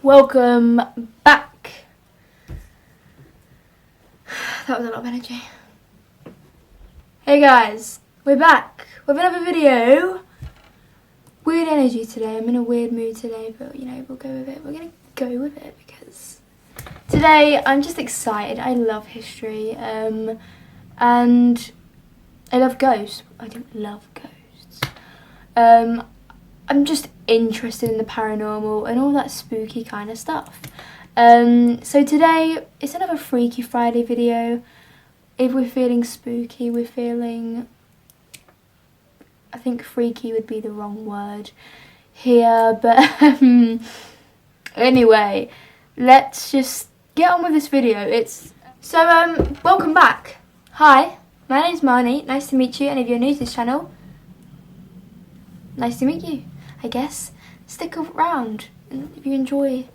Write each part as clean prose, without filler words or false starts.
Welcome back. That was a lot of energy. Hey guys, we're back with another video. Weird energy today. I'm in a weird mood today, but you know, we'll go with it. We're gonna go with it because today I'm just excited. I love history, and I love ghosts. I don't love ghosts. I'm just interested in the paranormal and all that spooky kind of stuff. So today it's another Freaky Friday video. If we're feeling spooky, we're feeling, I think freaky would be the wrong word here, but anyway, let's just get on with this video. Welcome back. Hi, my name's Marni. Nice to meet you, and if you're new to this channel, nice to meet you, I guess. Stick around, and if you enjoy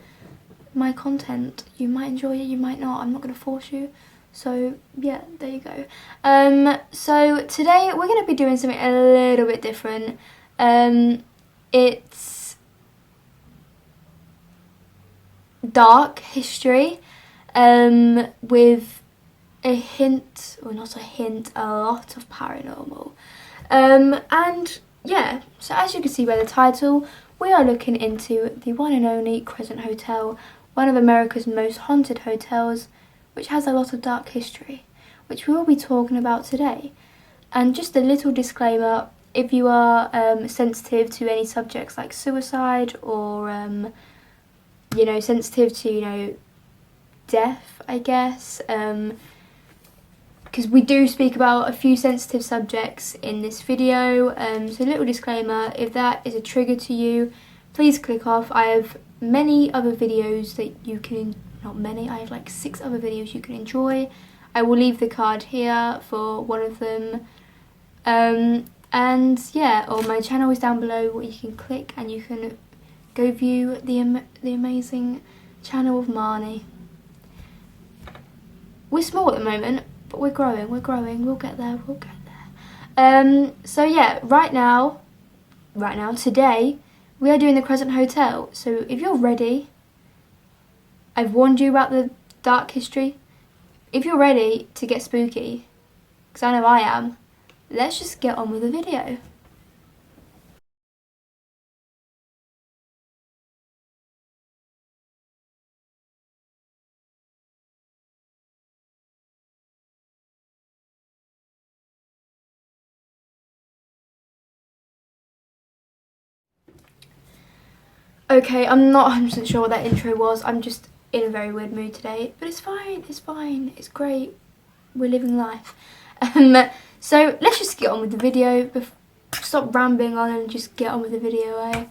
my content, you might enjoy it, you might not. I'm not going to force you. So yeah, there you go. So today we're going to be doing something a little bit different. It's dark history, with a hint, or not a hint, a lot of paranormal. And yeah, so as you can see by the title, we are looking into the one and only Crescent Hotel, one of America's most haunted hotels, which has a lot of dark history, which we will be talking about today. And just a little disclaimer, if you are sensitive to any subjects like suicide or, you know, sensitive to, you know, death, I guess, because we do speak about a few sensitive subjects in this video, so a little disclaimer, if that is a trigger to you, please click off. I have many other videos that you can, not many, I have like 6 other videos you can enjoy. I will leave the card here for one of them, and yeah, or my channel is down below where you can click and you can go view the amazing channel of Marni. We're small at the moment, but we're growing, we'll get there. So yeah, right now, today, we are doing the Crescent Hotel. So if you're ready, I've warned you about the dark history. If you're ready to get spooky, because I know I am, let's just get on with the video. Okay, I'm not 100% sure what that intro was. I'm just in a very weird mood today, but it's fine, it's great. We're living life. So let's just get on with the video. Stop rambling on and just get on with the video, eh?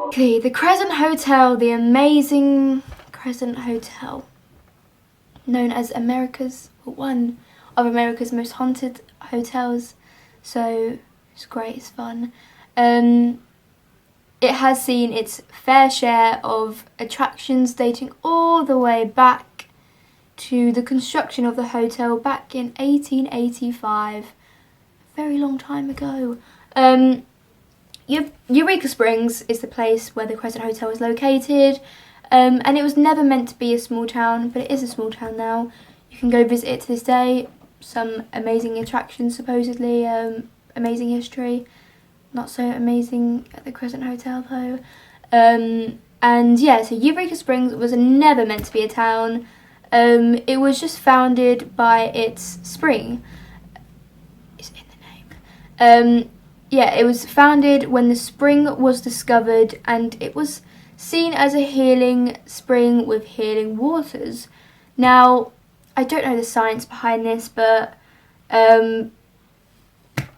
Okay, the Crescent Hotel, the amazing Crescent Hotel, known as one of America's most haunted hotels. So it's great, it's fun. It has seen its fair share of attractions dating all the way back to the construction of the hotel back in 1885. A very long time ago. Eureka Springs is the place where the Crescent Hotel is located, and it was never meant to be a small town, but it is a small town now. You can go visit it to this day. Some amazing attractions, supposedly, amazing history. Not so amazing at the Crescent Hotel though. And yeah, so Eureka Springs was never meant to be a town. It was just founded by its spring. It's in the name. Yeah, it was founded when the spring was discovered, and it was seen as a healing spring with healing waters. Now, I don't know the science behind this, but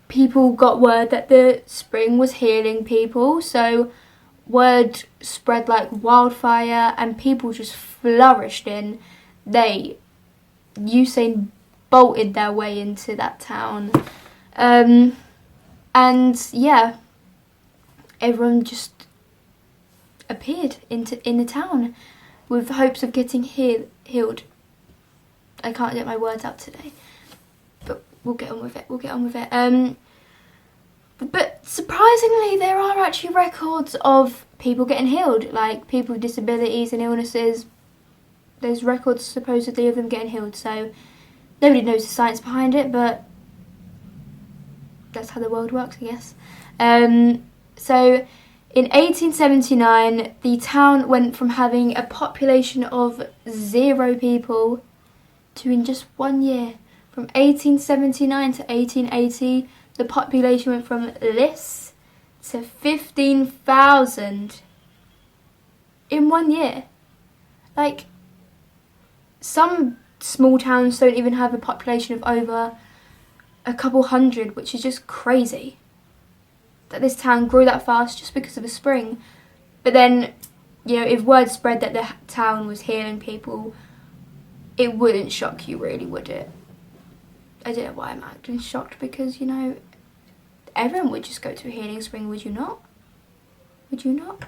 people got word that the spring was healing people, so word spread like wildfire and people just flourished in. They Usain bolted their way into that town, and yeah, everyone just appeared in the town with hopes of getting healed. I can't get my words out today, but we'll get on with it. But surprisingly, there are actually records of people getting healed, like people with disabilities and illnesses. There's records supposedly of them getting healed, so nobody knows the science behind it, but that's how the world works, I guess. So in 1879, the town went from having a population of 0 people to, in just 1 year, from 1879 to 1880, the population went from less to 15,000 in 1 year. Like, some small towns don't even have a population of over a couple hundred, which is just crazy that this town grew that fast just because of a spring. But then, you know, if word spread that the town was healing people, it wouldn't shock you, really, would it? I don't know why I'm acting shocked, because, you know, everyone would just go to a healing spring, would you not? Would you not?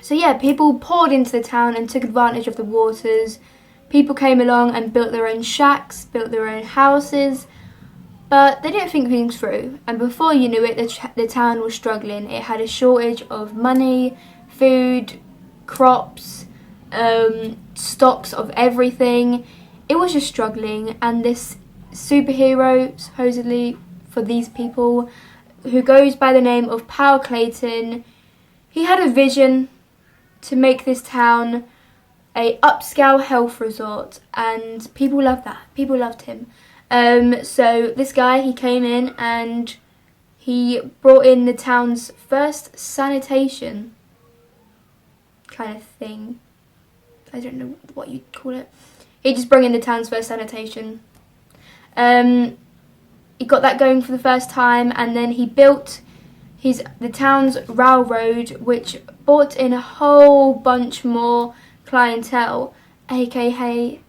So yeah, people poured into the town and took advantage of the waters. People came along and built their own shacks, built their own houses, but they didn't think things through. And before you knew it, the town was struggling. It had a shortage of money, food, crops, stocks of everything. It was just struggling, and this superhero, supposedly for these people, who goes by the name of Powell Clayton, he had a vision to make this town a upscale health resort, and people loved that. People loved him. So this guy, he came in and he brought in the town's first sanitation kind of thing. I don't know what you'd call it. He just brought in the town's first sanitation. He got that going for the first time, and then he built the town's railroad, which brought in a whole bunch more clientele, aka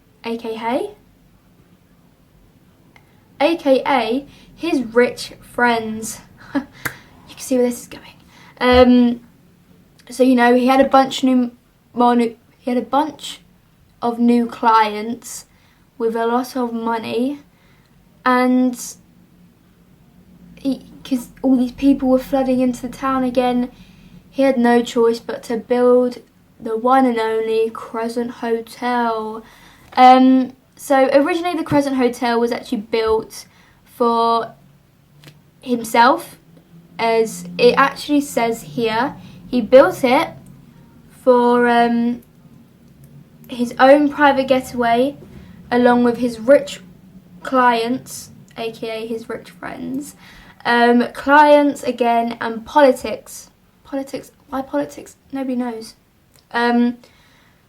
his rich friends. You can see where this is going. So you know, he had a bunch of new clients with a lot of money, and because all these people were flooding into the town again, he had no choice but to build the one and only Crescent Hotel. So originally the Crescent Hotel was actually built for himself, as it actually says here. He built it for his own private getaway, along with his rich clients, aka his rich friends, clients again, and politics. Politics? Why politics? Nobody knows.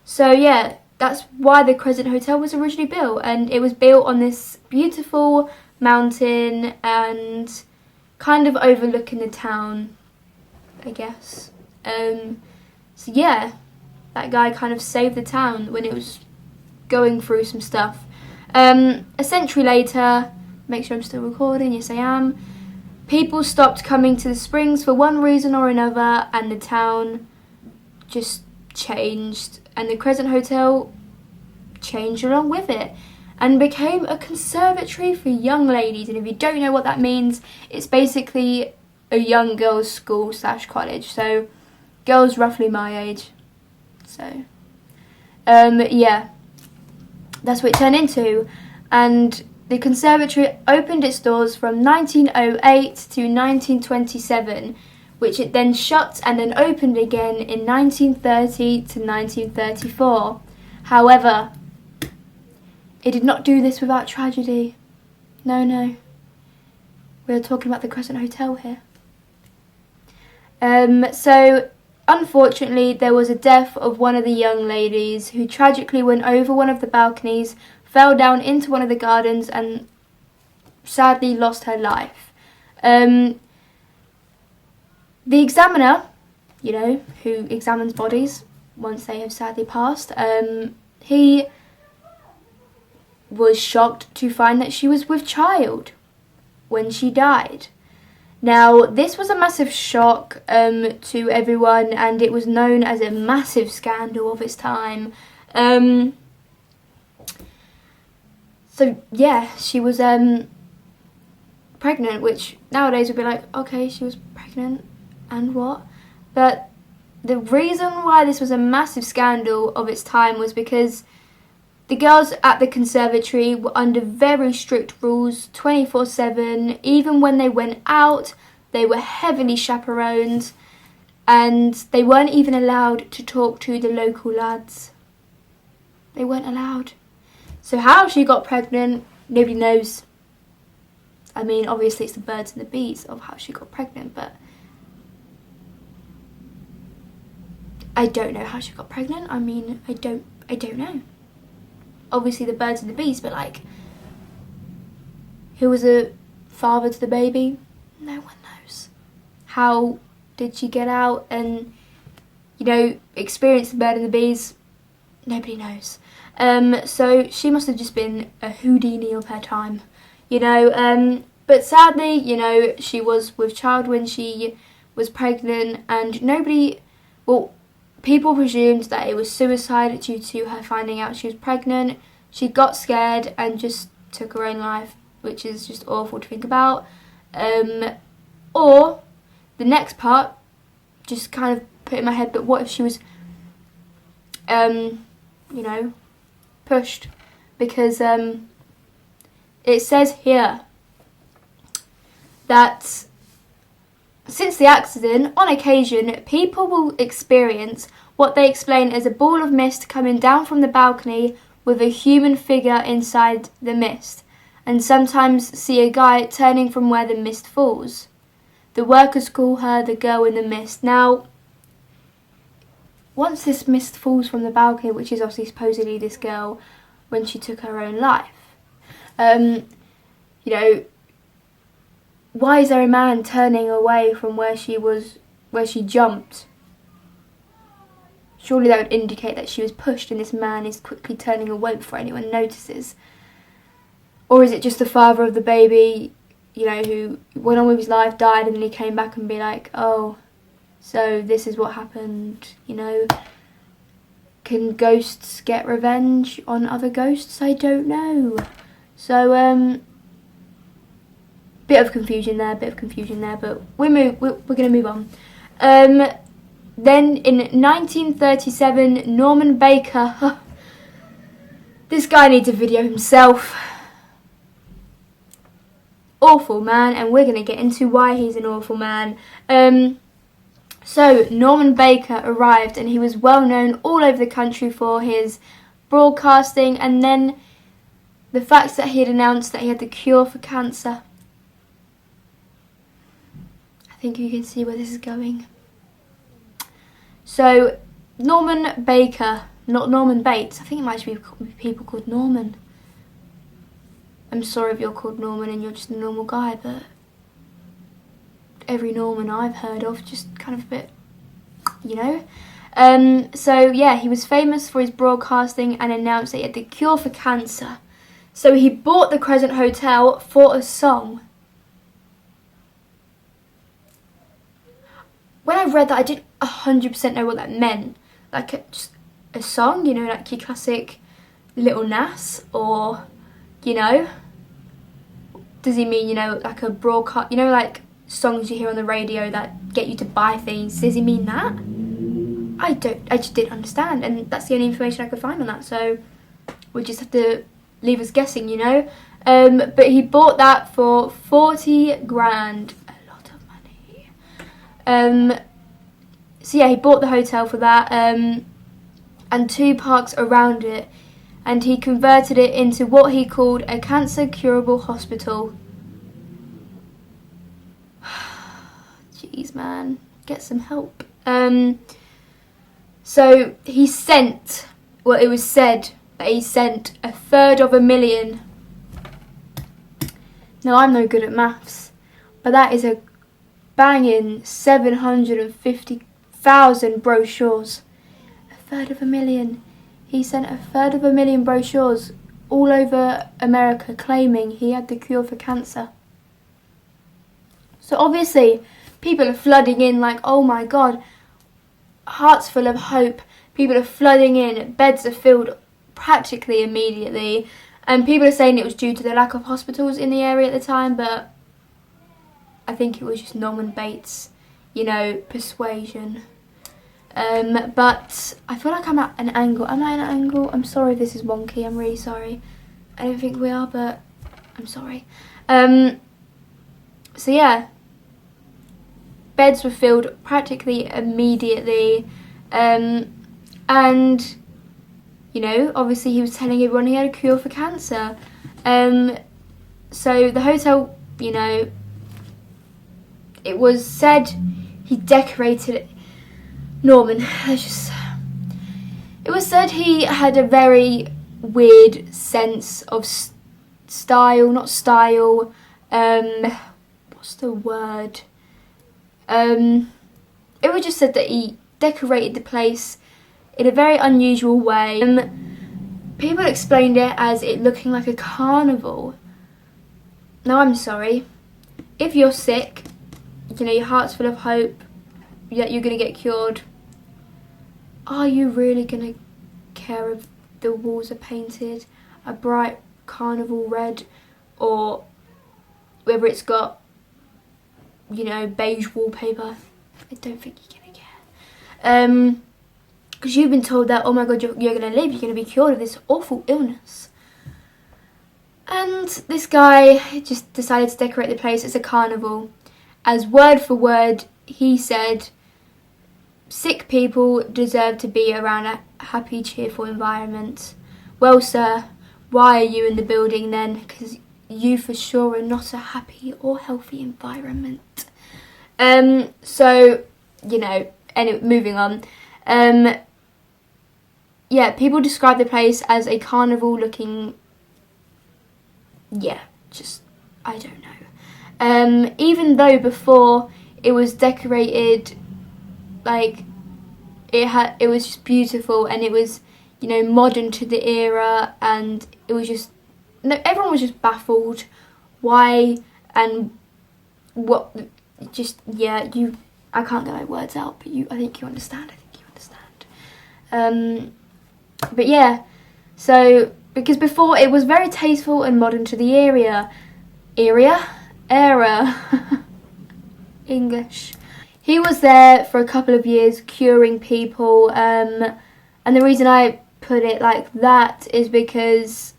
So yeah, that's why the Crescent Hotel was originally built, and it was built on this beautiful mountain and kind of overlooking the town, I guess. So yeah, that guy kind of saved the town when it was going through some stuff. A century later, make sure I'm still recording, yes I am, people stopped coming to the springs for one reason or another, and the town just changed, and the Crescent Hotel changed along with it and became a conservatory for young ladies. And if you don't know what that means, it's basically a young girls' school / college, so girls roughly my age. So yeah, that's what it turned into. And the conservatory opened its doors from 1908 to 1927, which it then shut and then opened again in 1930 to 1934. However, it did not do this without tragedy. No. We're talking about the Crescent Hotel here. So, unfortunately, there was a death of one of the young ladies who tragically went over one of the balconies, fell down into one of the gardens, and sadly lost her life. The examiner, you know, who examines bodies once they have sadly passed, he was shocked to find that she was with child when she died. Now, this was a massive shock to everyone, and it was known as a massive scandal of its time. So yeah, she was pregnant, which nowadays would be like, okay, she was pregnant, and what? But the reason why this was a massive scandal of its time was because the girls at the conservatory were under very strict rules 24/7. Even when they went out, they were heavily chaperoned, and they weren't even allowed to talk to the local lads. They weren't allowed. So how she got pregnant, nobody knows. I mean, obviously it's the birds and the bees of how she got pregnant, but I don't know how she got pregnant. I mean, I don't know. Obviously the birds and the bees, but like, who was a father to the baby? No one knows. How did she get out and, you know, experience the bird and the bees? Nobody knows. So she must have just been a Houdini of her time, you know. But sadly, you know, she was with child when she was pregnant, and people presumed that it was suicide due to her finding out she was pregnant. She got scared and just took her own life, which is just awful to think about. Or the next part just kind of put in my head, but what if she was, you know, pushed? Because it says here that since the accident, on occasion, people will experience what they explain as a ball of mist coming down from the balcony with a human figure inside the mist, and sometimes see a guy turning from where the mist falls. The workers call her the girl in the mist. Now, once this mist falls from the balcony, which is obviously supposedly this girl when she took her own life, you know, why is there a man turning away from where she jumped? Surely that would indicate that she was pushed and this man is quickly turning away before anyone notices. Or is it just the father of the baby, you know, who went on with his life, died, and then he came back and be like, oh, so this is what happened, you know? Can ghosts get revenge on other ghosts? I don't know. So, bit of confusion there, but we're going to move on. Then in 1937, Norman Baker, this guy needs a video himself. Awful man, and we're going to get into why he's an awful man. So Norman Baker arrived, and he was well known all over the country for his broadcasting, and then the fact that he had announced that he had the cure for cancer. I think you can see where this is going. So, Norman Baker, not Norman Bates. I think it might be people called Norman. I'm sorry if you're called Norman and you're just a normal guy, but every Norman I've heard of just kind of a bit, you know. So, yeah, he was famous for his broadcasting and announced that he had the cure for cancer. So he bought the Crescent Hotel for a song. When I read that, I didn't 100% know what that meant. Like just a song, you know, like your classic Little Nas, or, you know, does he mean, you know, like a broadcast, you know, like songs you hear on the radio that get you to buy things? Does he mean that? I just didn't understand, and that's the only information I could find on that, so we just have to leave us guessing, you know. But he bought that for 40 grand. So yeah, he bought the hotel for that, and 2 parks around it, and he converted it into what he called a cancer curable hospital. Jeez, man, get some help. So he sent, well, it was said that he sent 1/3 Now, I'm no good at maths, but that is a banging 750,000 brochures. 1/3. He sent 1/3 brochures all over America claiming he had the cure for cancer. So obviously people are flooding in like, oh my god, hearts full of hope. People are flooding in, beds are filled practically immediately, and people are saying it was due to the lack of hospitals in the area at the time, but I think it was just Norman Bates, you know, persuasion. But I feel like I'm at an angle. Am I at an angle? I'm sorry if this is wonky. I'm really sorry. I don't think we are, but I'm sorry. So yeah, beds were filled practically immediately. And, you know, obviously he was telling everyone he had a cure for cancer. So the hotel, you know, it was said he decorated it. Norman, it was said he had a very weird sense of style, not style, what's the word? It was just said that he decorated the place in a very unusual way. People explained it as it looking like a carnival. Now I'm sorry, if you're sick, you know, your heart's full of hope that you're going to get cured, are you really going to care if the walls are painted a bright carnival red, or whether it's got, you know, beige wallpaper? I don't think you're going to care. Because you've been told that, oh my god, you're going to live, you're going to be cured of this awful illness. And this guy just decided to decorate the place as a carnival. As word for word, he said, sick people deserve to be around a happy, cheerful environment. Well, sir, why are you in the building then? Because you for sure are not a happy or healthy environment. So, you know, anyway, moving on. Yeah, people describe the place as a carnival looking, yeah, just, I don't know. Even though before it was decorated, like, it was just beautiful, and it was, you know, modern to the era, and it was just, no, everyone was just baffled why and what, just, yeah, I can't get my words out, but I think you understand. But yeah, so, because before it was very tasteful and modern to the era, English. He was there for a couple of years curing people, and the reason I put it like that is because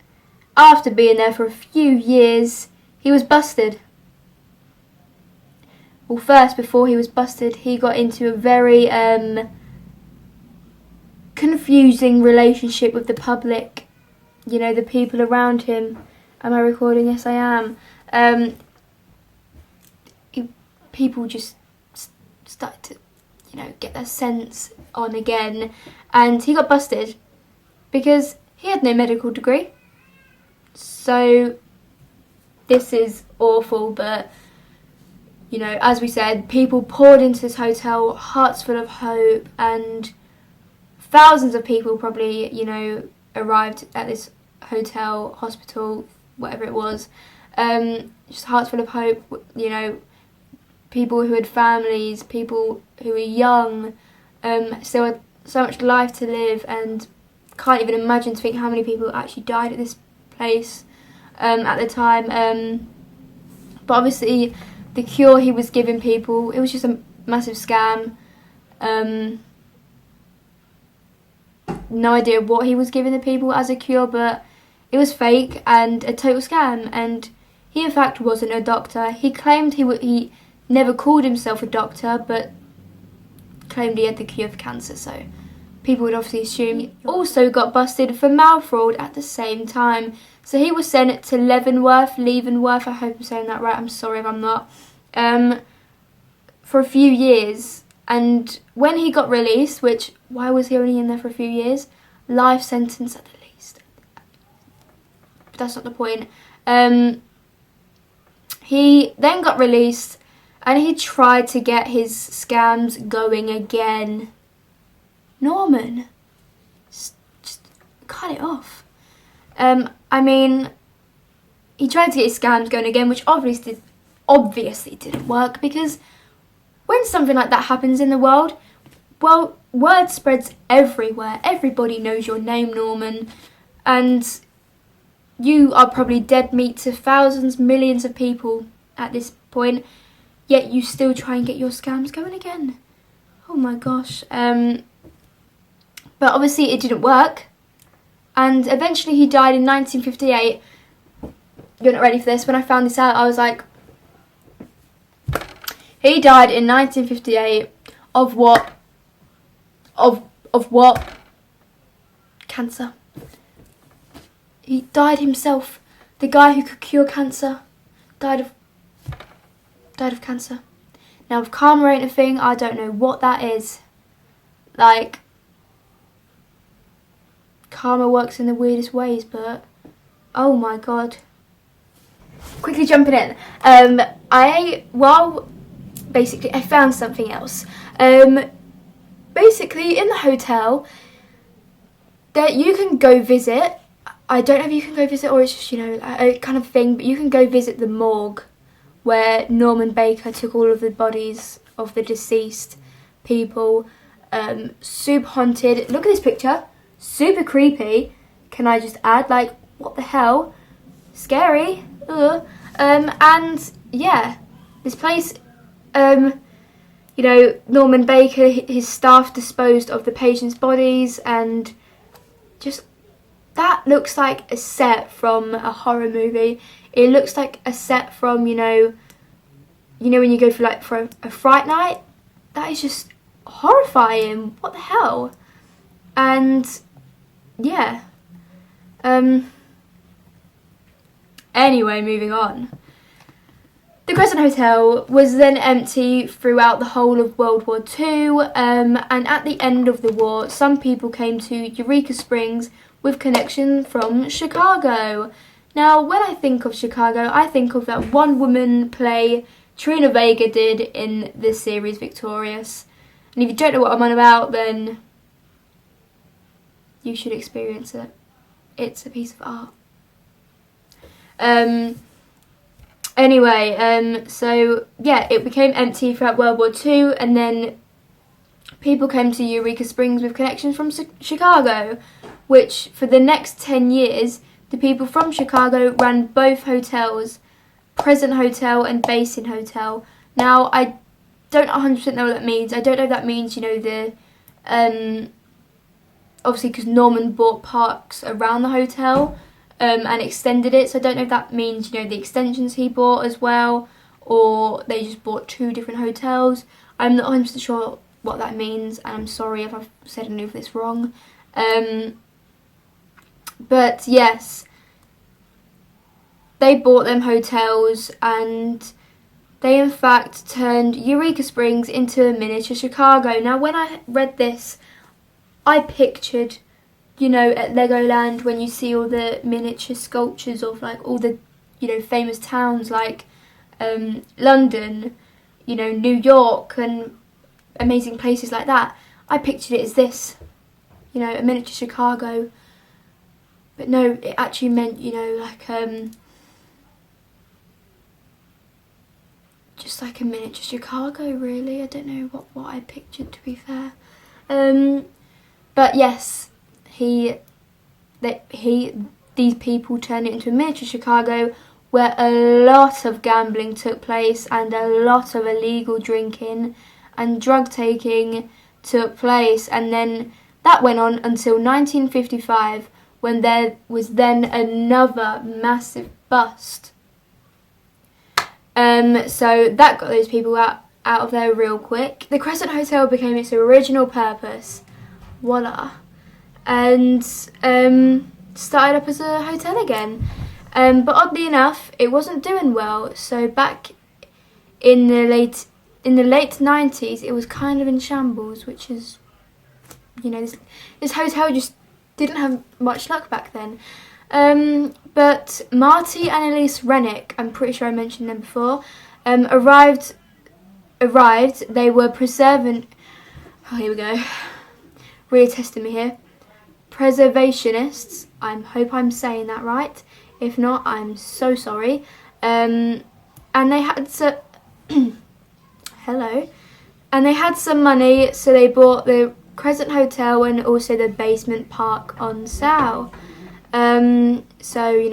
after being there for a few years, he was busted. Well, first, before he was busted, he got into a very confusing relationship with the public, you know, the people around him. Am I recording? Yes, I am. People just started to, you know, get their sense on again, and he got busted because he had no medical degree. So this is awful, but, you know, as we said, people poured into this hotel, hearts full of hope, and thousands of people probably, you know, arrived at this hotel, hospital, whatever it was, just hearts full of hope, you know, people who had families, people who were young, still had so much life to live, and can't even imagine to think how many people actually died at this place at the time. But obviously the cure he was giving people, it was just a massive scam. No idea what he was giving the people as a cure, but it was fake and a total scam, and he in fact wasn't a doctor. He claimed he never called himself a doctor, but claimed he had the cure for cancer, so people would obviously assume. He also got busted for mail fraud at the same time. So he was sent to Leavenworth, I hope I'm saying that right, I'm sorry if I'm not, for a few years. And when he got released, which, why was he only in there for a few years? Life sentence at the least. But that's not the point. He then got released, and he tried to get his scams going again. Norman, just cut it off. I mean, he tried to get his scams going again, which obviously didn't work, because when something like that happens in the world, well, word spreads everywhere. Everybody knows your name, Norman, and you are probably dead meat to thousands, millions of people at this point. yet you still try and get your scams going again. Oh my gosh. But obviously it didn't work, and eventually he died in 1958. You're not ready for this. When I found this out, I was like, he died in 1958 of what? Of what? Cancer. He died himself. The guy who could cure cancer died of cancer. Now, if karma ain't a thing, I don't know what that is. Like, karma works in the weirdest ways, but oh my god. Quickly jumping in. I found something else. Basically, in the hotel, that you can go visit. I don't know if you can go visit or it's just, a kind of thing, but you can go visit the morgue where Norman Baker took all of the bodies of the deceased people. Super haunted. Look at this picture. Super creepy. Can I just add, like, what the hell? Scary. Ugh. And yeah, this place, Norman Baker, his staff disposed of the patients' bodies, and just, that looks like a set from a horror movie. It looks like a set from, when you go for a fright night. That is just horrifying. What the hell? And yeah. Anyway, moving on. The Crescent Hotel was then empty throughout the whole of World War II, and at the end of the war, some people came to Eureka Springs with connection from Chicago. Now, when I think of Chicago, I think of that one-woman play Trina Vega did in the series Victorious. And if you don't know what I'm on about, then you should experience it. It's a piece of art. So yeah, it became empty throughout World War II, and then people came to Eureka Springs with connections from Chicago, which for the next 10 years, the people from Chicago ran both hotels, Crescent Hotel and Basin Hotel. Now, I don't 100% know what that means. I don't know if that means, obviously because Norman bought parks around the hotel, and extended it, so I don't know if that means, the extensions he bought as well, or they just bought two different hotels. I'm not 100% sure what that means, and I'm sorry if I've said any of this wrong. But yes, they bought them hotels, and they in fact turned Eureka Springs into a miniature Chicago. Now, when I read this, I pictured, at Legoland, when you see all the miniature sculptures of, like, all the, famous towns, like, London, New York, and amazing places like that. I pictured it as this, a miniature Chicago. But no, it actually meant, just like a miniature Chicago, really. I don't know what I pictured, to be fair. But yes, these people turned it into a miniature Chicago, where a lot of gambling took place and a lot of illegal drinking and drug taking took place, and then that went on until 1955, when there was then another massive bust. So that got those people out of there real quick. The Crescent Hotel became its original purpose. Voila. And started up as a hotel again. But oddly enough, it wasn't doing well. So back in the late 90s, it was kind of in shambles, which is, this hotel just didn't have much luck back then. But Marty and Elise Rennick, I'm pretty sure I mentioned them before, arrived. They were here we go. Really testing me here. Preservationists. I hope I'm saying that right. If not, I'm so sorry. And they had hello. And they had some money, so they bought the Crescent Hotel and also the basement park on sale. So,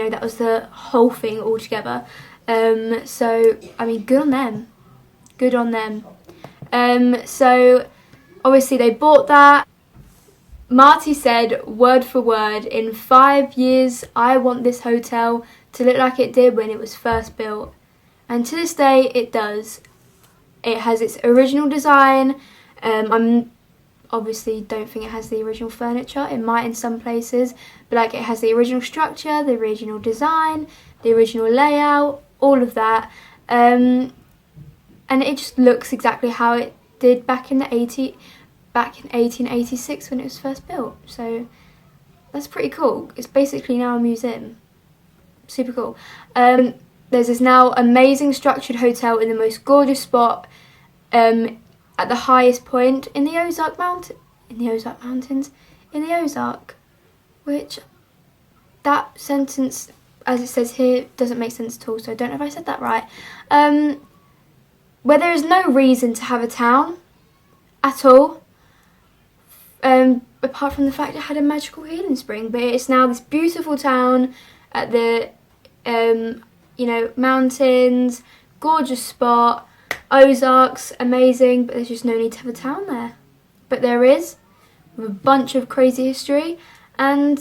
that was the whole thing altogether. So, I mean, good on them. Good on them. So obviously they bought that. Marty said, word for word, in 5 years I want this hotel to look like it did when it was first built. And to this day it does. It has its original design. I'm obviously don't think it has the original furniture. It might in some places, but like it has the original structure, the original design, the original layout, all of that. And it just looks exactly how it did back in 1886 when it was first built. So that's pretty cool. It's basically now a museum. Super cool. There's this now amazing structured hotel in the most gorgeous spot at the highest point in the Ozark Mountains, which that sentence, as it says here, doesn't make sense at all, so I don't know if I said that right. Where there is no reason to have a town at all, apart from the fact it had a magical healing spring, but it's now this beautiful town at the mountains, gorgeous spot, Ozarks, amazing, but there's just no need to have a town there. But there is, with a bunch of crazy history, and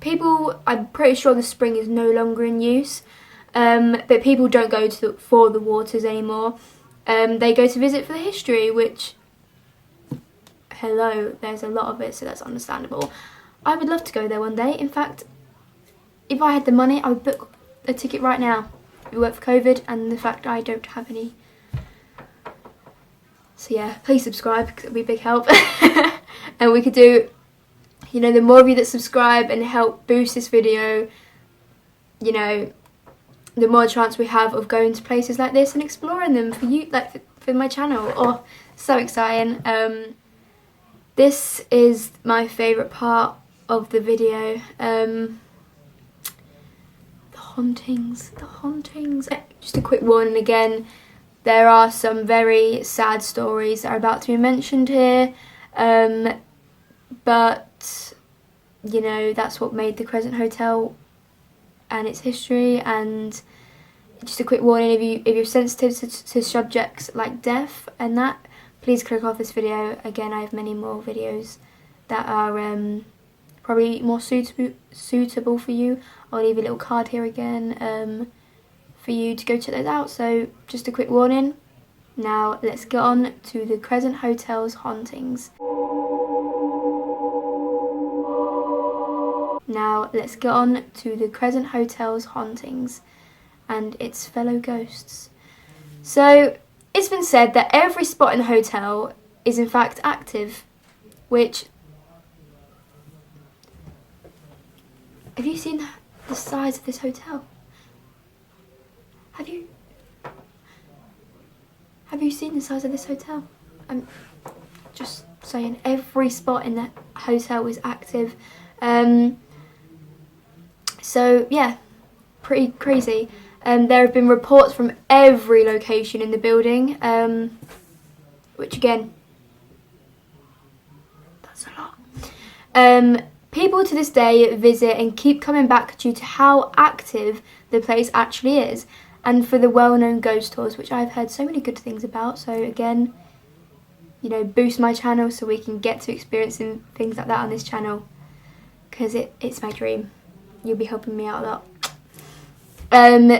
people, I'm pretty sure the spring is no longer in use, but people don't go for the waters anymore. They go to visit for the history, which, hello, there's a lot of it, so that's understandable. I would love to go there one day. In fact, if I had the money, I would book a ticket right now. It worked for COVID and the fact I don't have any. So yeah, please subscribe because it would be a big help. And we could do, the more of you that subscribe and help boost this video, the more chance we have of going to places like this and exploring them for you, like for my channel. Oh, so exciting. This is my favourite part of the video. The hauntings. Just a quick warning again, there are some very sad stories that are about to be mentioned here, but that's what made the Crescent Hotel and its history. And just a quick warning, if you're sensitive to subjects like death and that, please click off this video. Again, I have many more videos that are probably more suitable for you. I'll leave a little card here again for you to go check those out. So just a quick warning. Now let's get on to the Crescent Hotel's hauntings. And its fellow ghosts. So it's been said that every spot in the hotel is in fact active, which, have you seen the size of this hotel? Have you seen the size of this hotel? I'm just saying, every spot in the hotel is active. So yeah, pretty crazy. There have been reports from every location in the building, which again, that's a lot. People to this day visit and keep coming back due to how active the place actually is, and for the well-known ghost tours, which I've heard so many good things about. So again, boost my channel so we can get to experiencing things like that on this channel, because it's my dream. You'll be helping me out a lot.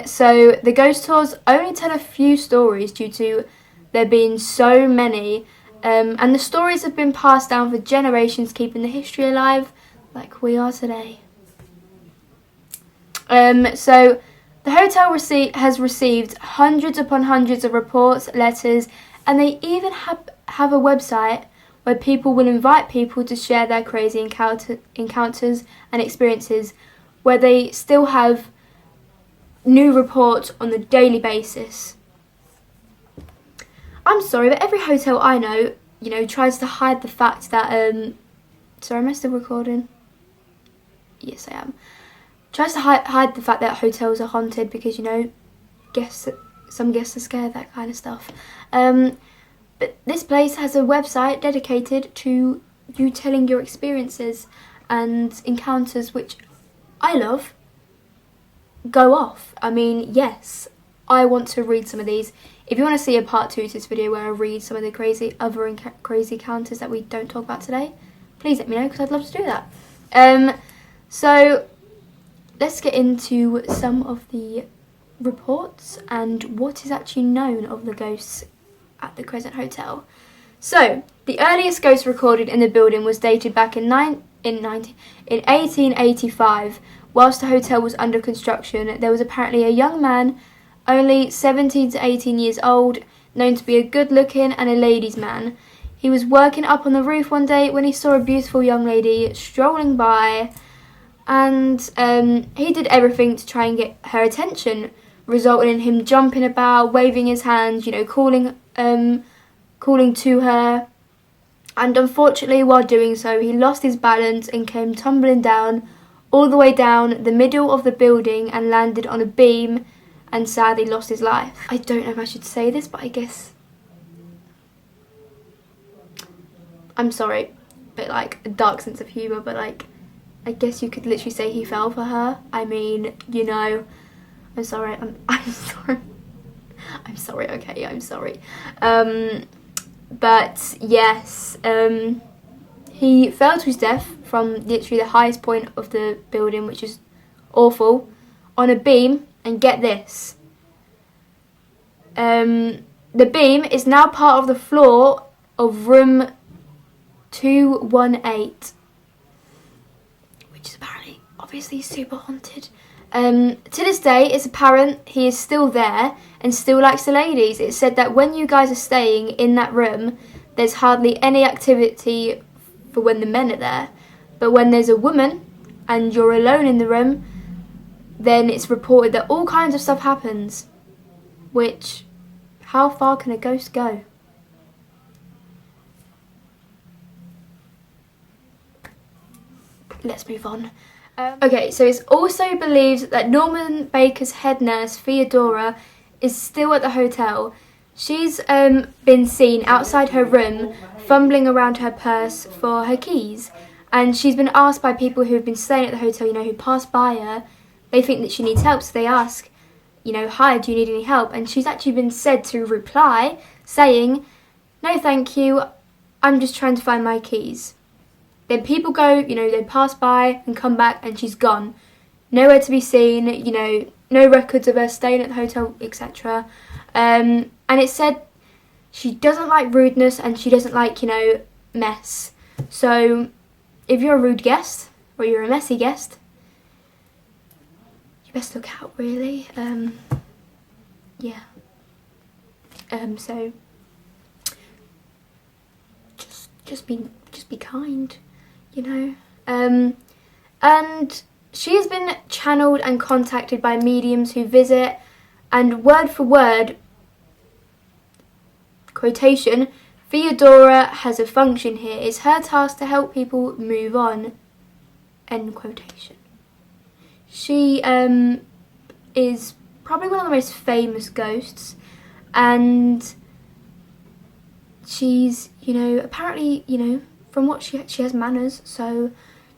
So the ghost tours only tell a few stories due to there being so many, and the stories have been passed down for generations, keeping the history alive like we are today. So the hotel has received hundreds upon hundreds of reports, letters, and they even have a website where people will invite people to share their crazy encounters and experiences, where they still have new reports on a daily basis. I'm sorry, but every hotel I know, tries to hide the fact that, sorry, am I still recording? Yes, I am. Tries to hide the fact that hotels are haunted because, some guests are scared, that kind of stuff. But this place has a website dedicated to you telling your experiences and encounters, which I love. Go off. I mean, yes, I want to read some of these. If you want to see a part 2 to this video where I read some of the crazy encounters that we don't talk about today, please let me know, because I'd love to do that. So let's get into some of the reports and what is actually known of the ghosts at the Crescent Hotel. So, the earliest ghost recorded in the building was dated back in 1885. Whilst the hotel was under construction, there was apparently a young man, only 17 to 18 years old, known to be a good-looking and a ladies' man. He was working up on the roof one day when he saw a beautiful young lady strolling by, and he did everything to try and get her attention, resulting in him jumping about, waving his hands, calling to her. And unfortunately, while doing so, he lost his balance and came tumbling down all the way down the middle of the building and landed on a beam and sadly lost his life. I don't know if I should say this, but I guess... I'm sorry, but a dark sense of humour, but I guess you could literally say he fell for her. I mean, I'm sorry, I'm sorry. I'm sorry, okay, I'm sorry. But yes, he fell to his death from literally the highest point of the building, which is awful, on a beam, and get this. The beam is now part of the floor of room 218, which is apparently, obviously, super haunted. To this day, it's apparent he is still there and still likes the ladies. It's said that when you guys are staying in that room, there's hardly any activity for when the men are there. But when there's a woman and you're alone in the room, then it's reported that all kinds of stuff happens. Which, how far can a ghost go? Let's move on. Okay, so it's also believed that Norman Baker's head nurse, Theodora, is still at the hotel. She's been seen outside her room fumbling around her purse for her keys, and she's been asked by people who have been staying at the hotel, who pass by her. They think that she needs help, so they ask, hi, do you need any help? And she's actually been said to reply saying, no thank you, I'm just trying to find my keys. Then people go, they pass by and come back and she's gone. Nowhere to be seen, no records of her staying at the hotel, etc. And it said she doesn't like rudeness and she doesn't like, mess. So if you're a rude guest or you're a messy guest, you best look out, really. Yeah. So just be kind. And she has been channeled and contacted by mediums who visit, and word for word, quotation, Theodora has a function here. It's her task to help people move on, end quotation. She is probably one of the most famous ghosts, and she's, apparently, from what she has manners, so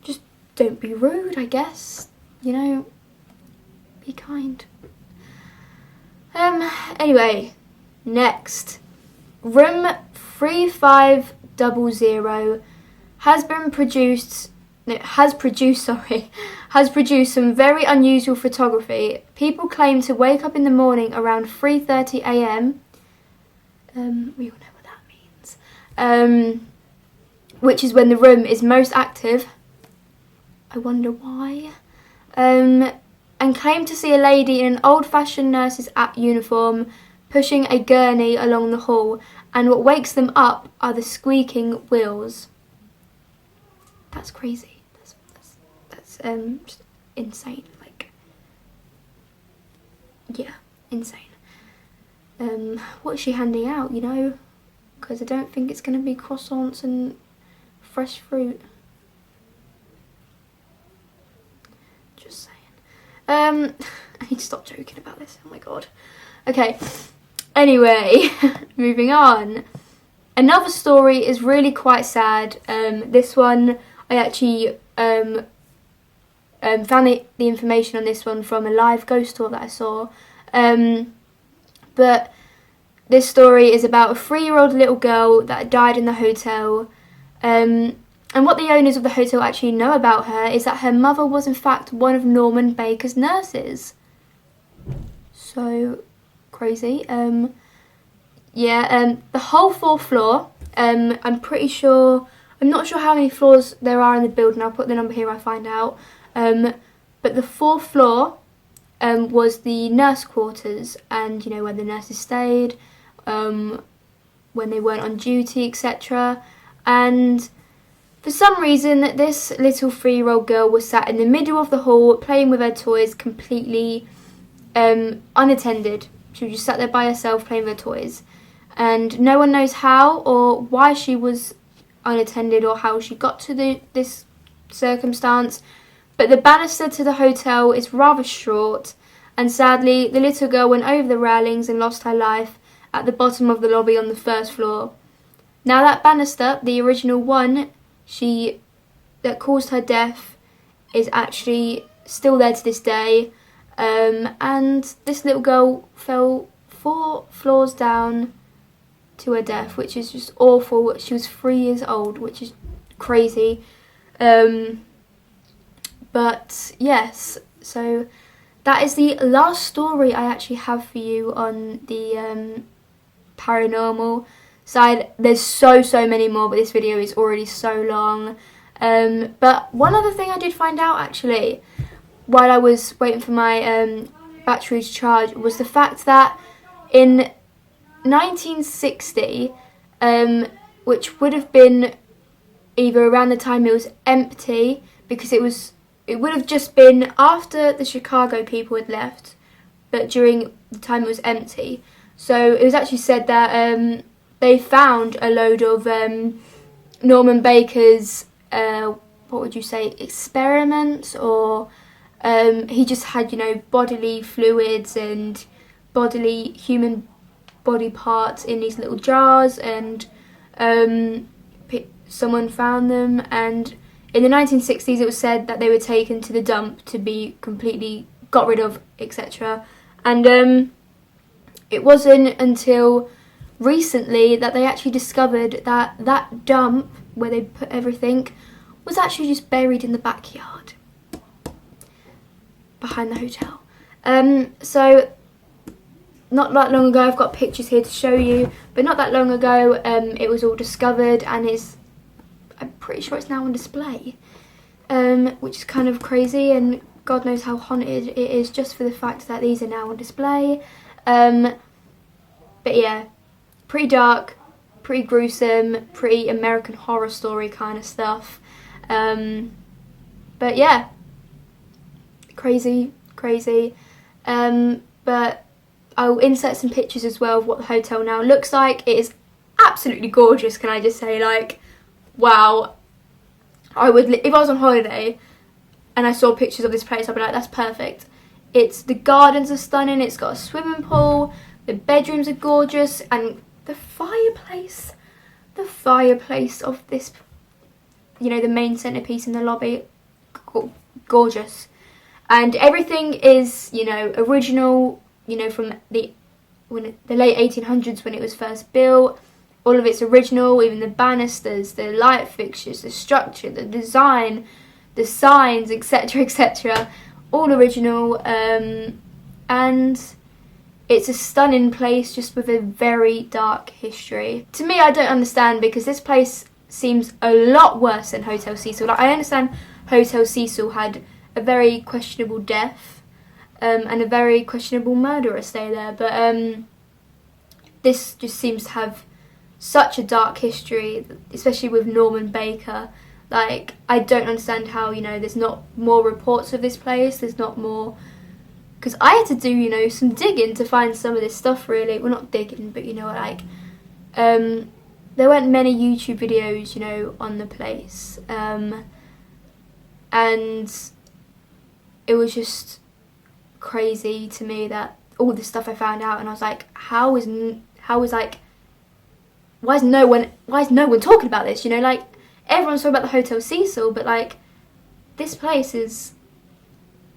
just don't be rude, I guess. Be kind. Anyway, next. Room 3500 has produced some very unusual photography. People claim to wake up in the morning around 3:30 a.m. We all know what that means. Which is when the room is most active. I wonder why. And claim to see a lady in an old-fashioned nurse's uniform pushing a gurney along the hall, and what wakes them up are the squeaking wheels. That's crazy. That's just insane. Yeah, insane. What is she handing out, Because I don't think it's going to be croissants and fresh fruit. Just saying. I need to stop joking about this. Oh my god. Okay. Anyway, moving on. Another story is really quite sad. This one, I actually found the information on this one from a live ghost tour that I saw. But this story is about a 3-year-old little girl that died in the hotel. And what the owners of the hotel actually know about her is that her mother was in fact one of Norman Baker's nurses. So crazy. The whole 4th floor, I'm not sure how many floors there are in the building. I'll put the number here, I'll find out. But the 4th floor was the nurse quarters, and you know, where the nurses stayed when they weren't on duty, etc. And for some reason, this little 3-year-old girl was sat in the middle of the hall playing with her toys, completely unattended. She was just sat there by herself playing with her toys, and no one knows how or why she was unattended or how she got to this circumstance. But the banister to the hotel is rather short, and sadly the little girl went over the railings and lost her life at the bottom of the lobby on the 1st floor. Now that banister, the original one that caused her death, is actually still there to this day, and this little girl fell 4 floors down to her death, which is just awful. She was 3 years old, which is crazy. But yes, so that is the last story I actually have for you on the paranormal side. There's so many more, but this video is already so long. But one other thing I did find out actually while I was waiting for my battery to charge was the fact that in 1960, which would have been either around the time it was empty, because it would have just been after the Chicago people had left, but during the time it was empty. So it was actually said that they found a load of Norman Baker's, what would you say, experiments, or he just had, you know, bodily fluids and human body parts in these little jars, and someone found them, and in the 1960s it was said that they were taken to the dump to be completely got rid of, etc. And it wasn't until recently that they actually discovered that that dump where they put everything was actually just buried in the backyard behind the hotel. So not that long ago, I've got pictures here to show you, but not that long ago it was all discovered, and I'm pretty sure it's now on display, which is kind of crazy, and God knows how haunted it is just for the fact that these are now on display. But yeah, pretty dark, pretty gruesome, pretty American Horror Story kind of stuff. But yeah, crazy. But I'll insert some pictures as well of what the hotel now looks like. It is absolutely gorgeous, can I just say, like, wow. If I was on holiday and I saw pictures of this place, I'd be like, that's perfect. The gardens are stunning, it's got a swimming pool, the bedrooms are gorgeous, and the fireplace of this, you know, the main centerpiece in the lobby, gorgeous. And everything is, you know, original, you know, from the late 1800s when it was first built. All of it's original, even the banisters, the light fixtures, the structure, the design, the signs, etc, etc. All original, and it's a stunning place just with a very dark history. To me, I don't understand, because this place seems a lot worse than Hotel Cecil. Like, I understand Hotel Cecil had a very questionable death, and a very questionable murderer stay there, but this just seems to have such a dark history, especially with Norman Baker. Like, I don't understand how, you know, there's not more reports of this place, there's not more, because I had to do, you know, some digging to find some of this stuff, really. Well, not digging, but, you know, like, there weren't many YouTube videos, you know, on the place, and it was just crazy to me that all this stuff I found out, and I was like, why is no one talking about this? You know, like, everyone's talking about the Hotel Cecil, but like, this place is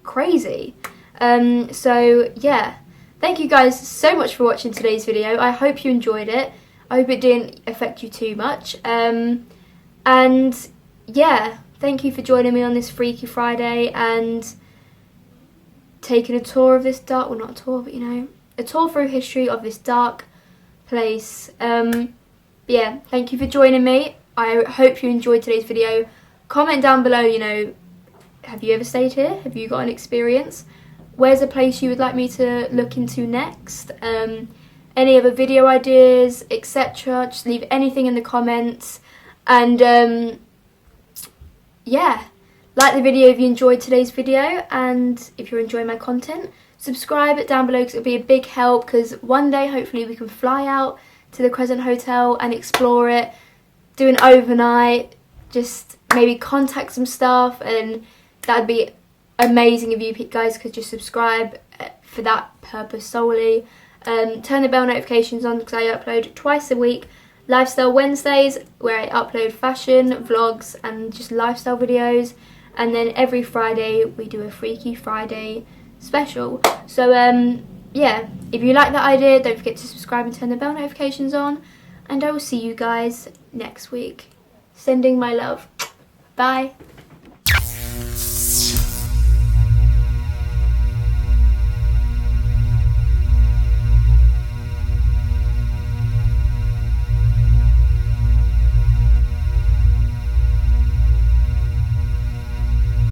crazy. So yeah, thank you guys so much for watching today's video. I hope you enjoyed it. I hope it didn't affect you too much. And yeah, thank you for joining me on this Freaky Friday and taking a tour of this dark, well not a tour, but you know, a tour through history of this dark place. Yeah, thank you for joining me. I hope you enjoyed today's video. Comment down below, you know, have you ever stayed here? Have you got an experience? Where's a place you would like me to look into next? Any other video ideas, etc. Just leave anything in the comments. And yeah, like the video if you enjoyed today's video, and if you're enjoying my content, subscribe down below because it'll be a big help, because one day hopefully we can fly out to the Crescent Hotel and explore it, do an overnight, just maybe contact some staff, and that'd be amazing if you guys could just subscribe for that purpose solely. Turn the bell notifications on because I upload twice a week. Lifestyle Wednesdays, where I upload fashion, vlogs and just lifestyle videos, and then every Friday we do a Freaky Friday special. So yeah, if you like that idea, don't forget to subscribe and turn the bell notifications on, and I will see you guys next week. Sending my love. Bye.